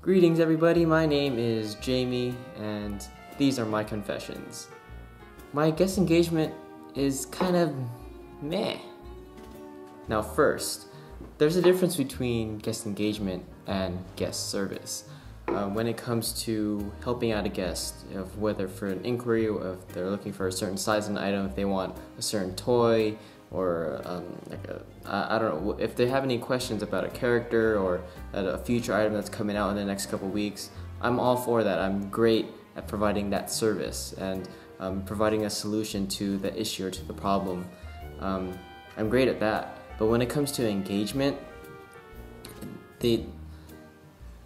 Greetings everybody, my name is Jayme and these are my confessions. My guest engagement is kind of meh. Now first, there's a difference between guest engagement and guest service. When it comes to helping out a guest, whether for an inquiry, if they're looking for a certain size of an item, if they want a certain toy, or I don't know, if they have any questions about a character or a future item that's coming out in the next couple weeks, I'm all for that. I'm great at providing that service and providing a solution to the issue or to the problem. I'm great at that. But when it comes to engagement,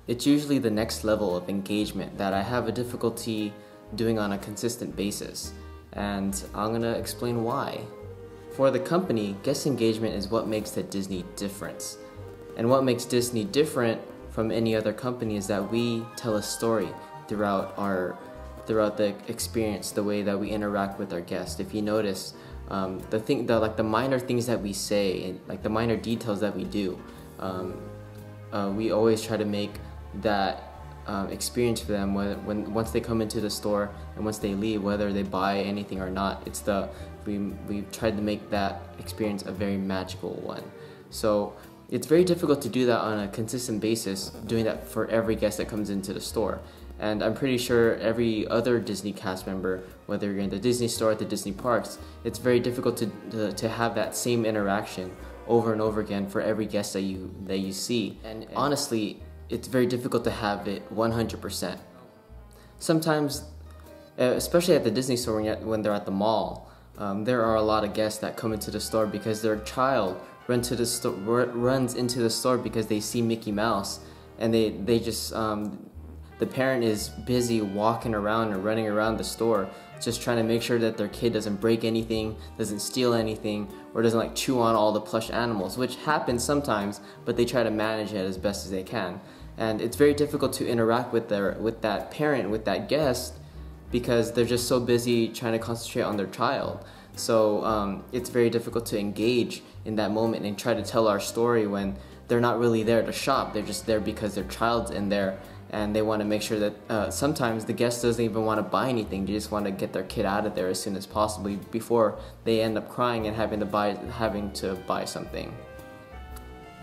it's usually the next level of engagement that I have a difficulty doing on a consistent basis. And I'm gonna explain why. For the company, guest engagement is what makes the Disney difference. And what makes Disney different from any other company is that we tell a story throughout the experience, the way that we interact with our guests. If you notice, the minor things that we say, and like the minor details that we do, we always try to make that experience for them once they come into the store and once they leave, whether they buy anything or not. We've tried to make that experience a very magical one. So it's very difficult to do that on a consistent basis, doing that for every guest that comes into the store. And I'm pretty sure every other Disney cast member, whether you're in the Disney store or at the Disney parks, it's very difficult to have that same interaction over and over again for every guest that you see. And honestly, it's very difficult to have it 100%. Sometimes, especially at the Disney store when they're at the mall, there are a lot of guests that come into the store because their child runs into the store because they see Mickey Mouse, and they just the parent is busy walking around and running around the store just trying to make sure that their kid doesn't break anything, doesn't steal anything, or doesn't like chew on all the plush animals, which happens sometimes, but they try to manage it as best as they can. And it's very difficult to interact with that parent, with that guest, because they're just so busy trying to concentrate on their child. So it's very difficult to engage in that moment and try to tell our story when they're not really there to shop. They're just there because their child's in there, and they want to make sure that sometimes the guest doesn't even want to buy anything. They just want to get their kid out of there as soon as possible before they end up crying and having to buy something.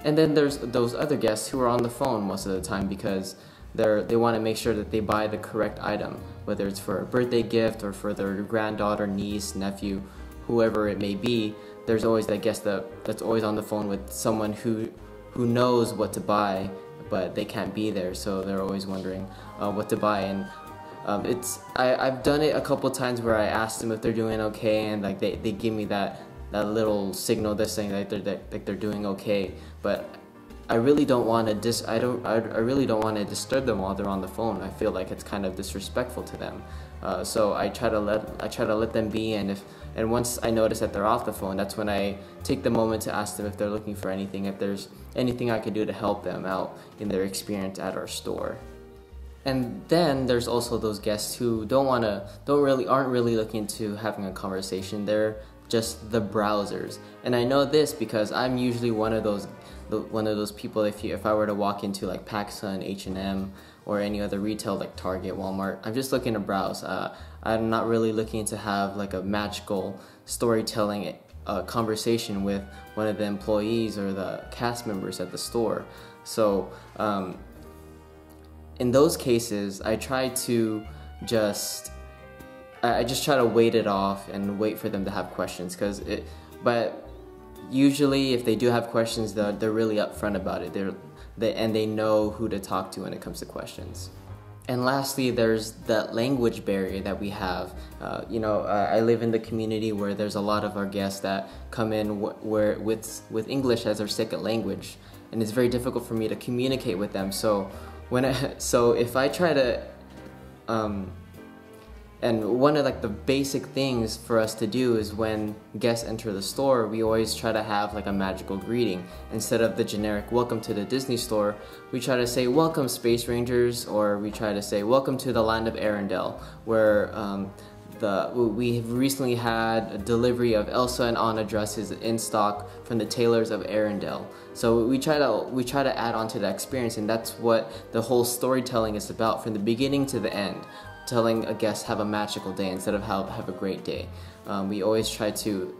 And then there's those other guests who are on the phone most of the time because they want to make sure that they buy the correct item, whether it's for a birthday gift or for their granddaughter, niece, nephew, whoever it may be. There's always that guest that's always on the phone with someone who knows what to buy, but they can't be there, so they're always wondering what to buy. And I've done it a couple times where I asked them if they're doing okay, and like they give me that little signal that's saying that they're doing okay, but I really don't want to I really don't want to disturb them while they're on the phone. I feel like it's kind of disrespectful to them. So I try to let them be, and once I notice that they're off the phone, that's when I take the moment to ask them if they're looking for anything, if there's anything I could do to help them out in their experience at our store. And then there's also those guests who aren't really looking to having a conversation. They're just the browsers. And I know this because I'm usually one of those people. If I were to walk into like PacSun, H&M, or any other retail like Target, Walmart, I'm just looking to browse. I'm not really looking to have like a magical storytelling conversation with one of the employees or the cast members at the store. So in those cases, I try to just try to wait it off and wait for them to have questions, but usually if they do have questions, they're really upfront about it. And they know who to talk to when it comes to questions. And lastly, there's that language barrier that we have. I live in the community where there's a lot of our guests that come in with English as their second language, and it's very difficult for me to communicate with them. So if I try to and one of like the basic things for us to do is when guests enter the store, we always try to have like a magical greeting. Instead of the generic "Welcome to the Disney Store," we try to say "Welcome, Space Rangers," or we try to say "Welcome to the Land of Arendelle," where we have recently had a delivery of Elsa and Anna dresses in stock from the tailors of Arendelle. So we try to add on to that experience, and that's what the whole storytelling is about, from the beginning to the end. Telling a guest have a magical day instead of have a great day. We always try to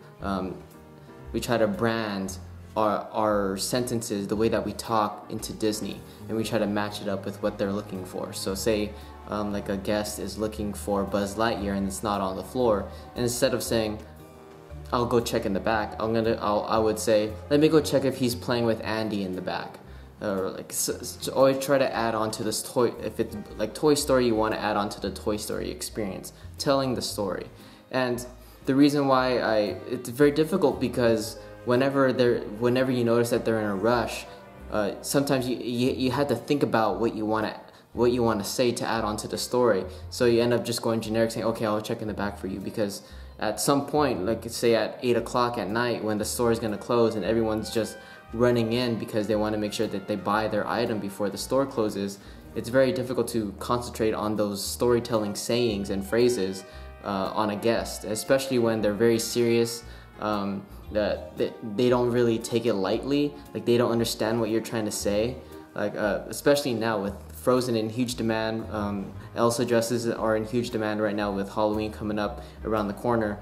brand our sentences, the way that we talk, into Disney, and we try to match it up with what they're looking for. So say like a guest is looking for Buzz Lightyear and it's not on the floor, and instead of saying, "I'll go check in the back," I would say, "Let me go check if he's playing with Andy in the back." Or like, so always try to add on to this toy. If it's like Toy Story, you want to add on to the Toy Story experience, telling the story. And the reason why it's very difficult, because whenever you notice that they're in a rush, sometimes you have to think about what you want to say to add on to the story. So you end up just going generic, saying, "Okay, I'll check in the back for you," because at some point, like say at 8 o'clock at night, when the store is going to close and everyone's just running in because they want to make sure that they buy their item before the store closes, it's very difficult to concentrate on those storytelling sayings and phrases on a guest, especially when they're very serious, that they don't really take it lightly, like they don't understand what you're trying to say. Like especially now with Frozen in huge demand, Elsa dresses are in huge demand right now with Halloween coming up around the corner.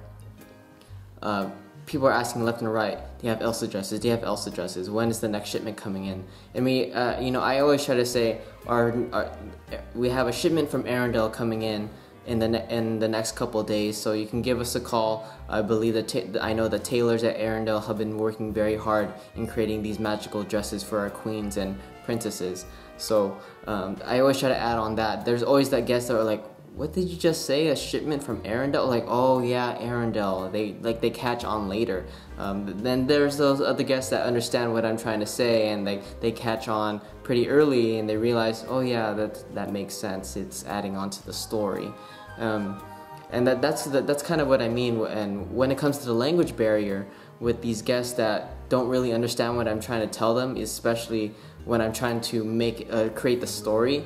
People are asking left and right, "Do you have Elsa dresses? Do you have Elsa dresses? When is the next shipment coming in?" And I always try to say, we have a shipment from Arendelle coming in the next couple of days, so you can give us a call. I believe I know the tailors at Arendelle have been working very hard in creating these magical dresses for our queens and princesses. So I always try to add on that. There's always that guest that are like, "What did you just say? A shipment from Arendelle?" Like, "Oh yeah, Arendelle." They catch on later. Then there's those other guests that understand what I'm trying to say, and they catch on pretty early, and they realize, "Oh yeah, that makes sense. It's adding on to the story." And that's kind of what I mean. And when it comes to the language barrier with these guests that don't really understand what I'm trying to tell them, especially when I'm trying to create the story,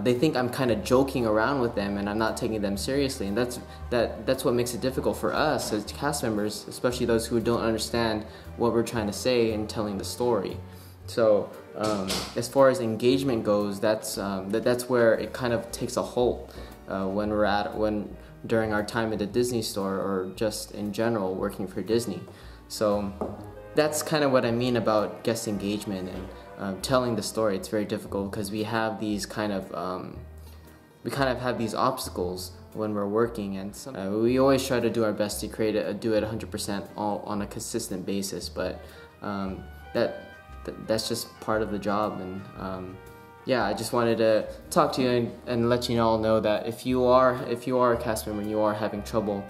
they think I'm kind of joking around with them and I'm not taking them seriously, and that's what makes it difficult for us as cast members, especially those who don't understand what we're trying to say and telling the story. So as far as engagement goes, that's where it kind of takes a halt during our time at the Disney store, or just in general working for Disney. So that's kind of what I mean about guest engagement and telling the story. It's very difficult because we have these kind of have these obstacles when we're working, and we always try to do our best to do it 100% on a consistent basis. But that's just part of the job. And yeah, I just wanted to talk to you and let you all know that if you are a cast member and you are having trouble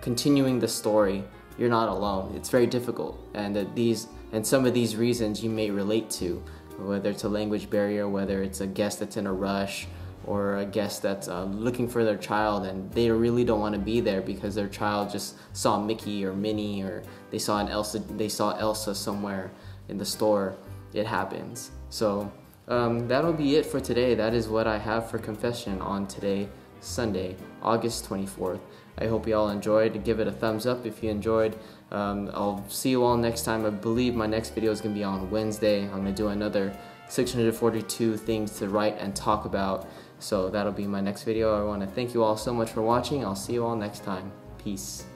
continuing the story, you're not alone. It's very difficult, and some of these reasons you may relate to, whether it's a language barrier, whether it's a guest that's in a rush, or a guest that's looking for their child and they really don't want to be there because their child just saw Mickey or Minnie, or they saw Elsa somewhere in the store. It happens. So that'll be it for today. That is what I have for confession on today, Sunday, August 24th. I hope you all enjoyed. Give it a thumbs up if you enjoyed. I'll see you all next time. I believe my next video is going to be on Wednesday. I'm going to do another 642 things to write and talk about. So that'll be my next video. I want to thank you all so much for watching. I'll see you all next time. Peace.